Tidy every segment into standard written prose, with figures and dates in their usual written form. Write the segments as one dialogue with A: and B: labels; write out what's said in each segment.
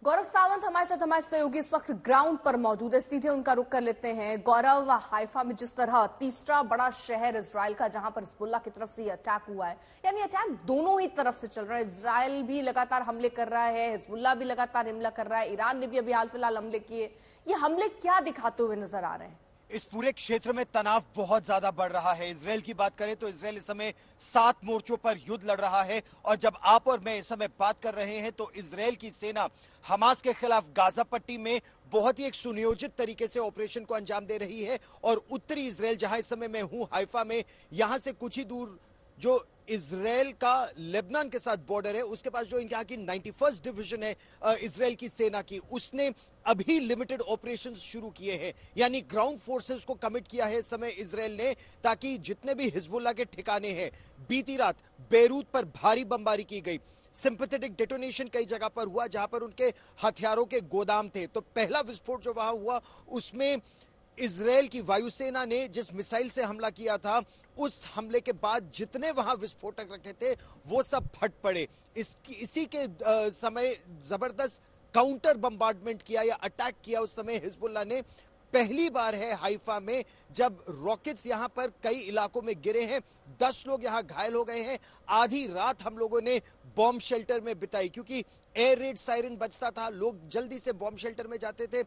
A: गौरव सावंत हमारे साथ हमारे सहयोगी इस वक्त ग्राउंड पर मौजूद है। सीधे उनका रुख कर लेते हैं। गौरव, हाइफा में जिस तरह तीसरा बड़ा शहर इजराइल का, जहां पर हिजबुल्लाह की तरफ से ये अटैक हुआ है, यानी अटैक दोनों ही तरफ से चल रहा है। इजराइल भी लगातार हमले कर रहा है, हिजबुल्लाह भी लगातार हमला कर रहा है, ईरान ने भी अभी हाल फिलहाल हमले किए। ये हमले क्या दिखाते हुए नजर आ रहे हैं?
B: इस पूरे क्षेत्र में तनाव बहुत ज्यादा बढ़ रहा है। इसराइल की बात करें तो इसराइल इस समय 7 मोर्चों पर युद्ध लड़ रहा है, और जब आप और मैं इस समय बात कर रहे हैं तो इसराइल की सेना हमास के खिलाफ गाजा पट्टी में बहुत ही एक सुनियोजित तरीके से ऑपरेशन को अंजाम दे रही है। और उत्तरी इसराइल, जहां इस समय मैं हूं, हाइफा में, यहां से कुछ ही दूर जो इसराइल का लेबनान के साथ बॉर्डर है, उसके पास जो यहाँ की 91st डिवीजन है इसराइल की सेना की, उसने अभी लिमिटेड ऑपरेशन शुरू किए हैं। यानी ग्राउंड फोर्सेस को कमिट किया है इस समय इसराइल ने, ताकि जितने भी हिजबुल्लाह के ठिकाने हैं, बीती रात बेरूत पर भारी बमबारी की गई, सिंपैथेटिक डेटोनेशन कई जगह पर हुआ जहां पर उनके हथियारों के गोदाम थे। तो पहला विस्फोट जो वहां हुआ, उसमें इजराइल की वायुसेना ने जिस मिसाइल से हमला किया था, उस हमले के बाद जितने वहां विस्फोटक रखे थे वो सब फट पड़े। इसी के समय जबरदस्त काउंटर बम्बार्डमेंट किया या अटैक किया उस समय हिजबुल्लाह ने। पहली बार है हाइफा में जब रॉकेट्स यहां पर कई इलाकों में गिरे हैं, 10 लोग यहां घायल हो गए हैं। आधी रात हम लोगों ने बॉम्ब शेल्टर में बिताई, क्योंकि एयर रेड सायरन बजता था, लोग जल्दी से बॉम्ब शेल्टर में जाते थे।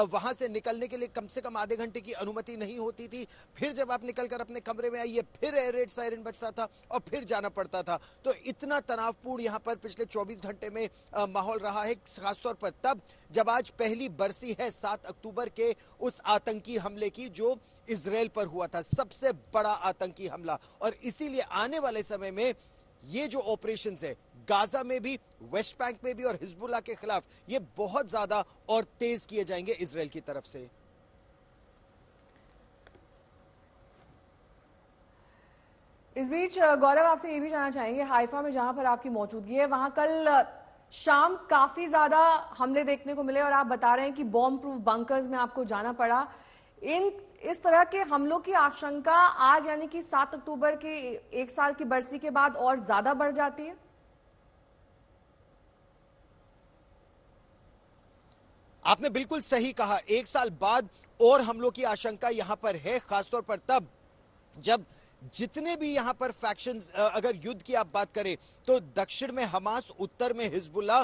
B: वहां से निकलने के लिए कम से कम आधे घंटे की अनुमति नहीं होती थी। फिर जब आप निकलकर अपने कमरे में आइए, फिर एयर रेड सायरन बजता था और फिर जाना पड़ता था। तो इतना तनावपूर्ण यहां पर पिछले 24 घंटे में माहौल रहा है, खासतौर पर तब जब आज पहली बरसी है 7 अक्टूबर के उस आतंकी हमले की जो इजराइल पर हुआ था, सबसे बड़ा आतंकी हमला। और इसीलिए आने वाले समय में ये जो ऑपरेशंस है गाजा में भी, वेस्ट बैंक में भी और हिजबुल्लाह के खिलाफ, ये बहुत ज्यादा और तेज किए जाएंगे इजराइल की तरफ से।
A: इस बीच गौरव, आपसे ये भी जानना चाहेंगे, हाइफा में जहां पर आपकी मौजूदगी है, वहां कल शाम काफी ज्यादा हमले देखने को मिले और आप बता रहे हैं कि बॉम्ब प्रूफ बंकर्स में आपको जाना पड़ा। इस तरह के हमलों की आशंका आज यानी कि 7 अक्टूबर के 1 साल की बरसी के बाद और ज्यादा बढ़ जाती है?
B: आपने बिल्कुल सही कहा, 1 साल बाद और हमलों की आशंका यहां पर है, खासतौर पर तब जब जितने भी यहां पर फैक्शंस, अगर युद्ध की आप बात करें तो दक्षिण में हमास, उत्तर में हिजबुल्लाह,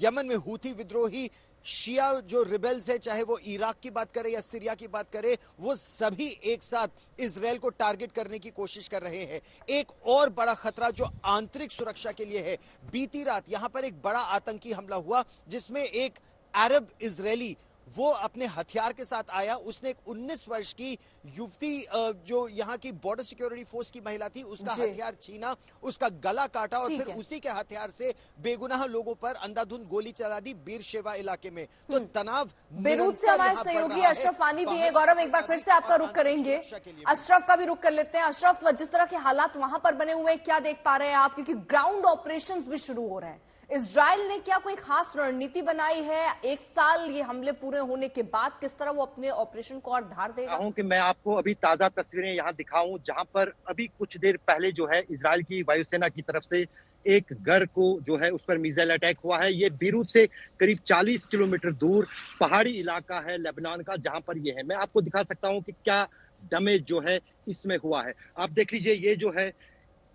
B: यमन में हूथी विद्रोही, शिया जो रिबेल्स है, चाहे वो इराक की बात करें या सीरिया की बात करें, वो सभी एक साथ इजराइल को टारगेट करने की कोशिश कर रहे हैं। एक और बड़ा खतरा जो आंतरिक सुरक्षा के लिए है, बीती रात यहां पर एक बड़ा आतंकी हमला हुआ जिसमें एक अरब इजरायली वो अपने हथियार के साथ आया। उसने एक 19 वर्ष की युवती, जो यहाँ की बॉर्डर सिक्योरिटी फोर्स की महिला थी, उसका हथियार छीना, उसका गला काटा और फिर उसी के हथियार से बेगुनाह लोगों पर अंधाधुंध गोली चला दी बीरशेवा इलाके में। तो तनाव
A: बेरूत से हमारे सहयोगी अशरफ वानी भी है। गौरव, एक बार फिर से आपका रुख करेंगे, अशरफ का भी रुख कर लेते हैं। अशरफ, जिस तरह के हालात वहां पर बने हुए हैं, क्या देख पा रहे हैं आप? क्योंकि ग्राउंड ऑपरेशंस भी शुरू हो रहे हैं। इजराइल ने क्या कोई खास रणनीति बनाई है? 1 साल ये हमले पूरे होने के बाद किस तरह वो अपने ऑपरेशन को और धार देगा?
C: कि मैं आपको अभी ताजा तस्वीरें यहाँ दिखाऊं, जहां पर अभी कुछ देर पहले जो है इजराइल की वायुसेना की तरफ से एक घर को जो है उस पर मिसाइल अटैक हुआ है। ये बीरूत से करीब 40 किलोमीटर दूर पहाड़ी इलाका है लेबनान का, जहां पर ये है। मैं आपको दिखा सकता हूँ कि क्या डैमेज जो है इसमें हुआ है। आप देख लीजिए, ये जो है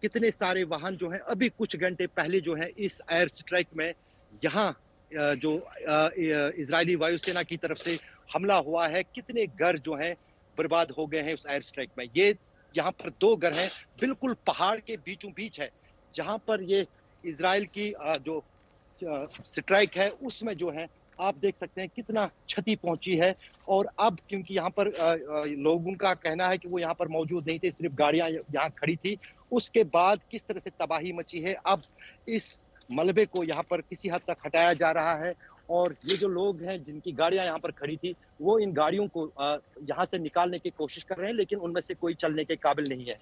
C: कितने सारे वाहन जो है अभी कुछ घंटे पहले जो है इस एयर स्ट्राइक में यहाँ जो इजरायली वायुसेना की तरफ से हमला हुआ है, कितने घर जो हैं बर्बाद हो गए हैं उस एयर स्ट्राइक में। ये यहाँ पर 2 घर हैं, बिल्कुल पहाड़ के बीचों बीच है, जहां पर ये इजराइल की जो स्ट्राइक है उसमें जो है आप देख सकते हैं कितना क्षति पहुंची है। और अब क्योंकि यहाँ पर लोगों का कहना है कि वो यहाँ पर मौजूद नहीं थे, सिर्फ गाड़ियां यहाँ खड़ी थी, उसके बाद किस तरह से तबाही मची है। अब इस मलबे को यहाँ पर किसी हद तक हटाया जा रहा है, और ये जो लोग हैं जिनकी गाड़ियां यहाँ पर खड़ी थी, वो इन गाड़ियों को यहाँ से निकालने की कोशिश कर रहे हैं, लेकिन उनमें से कोई चलने के काबिल नहीं है।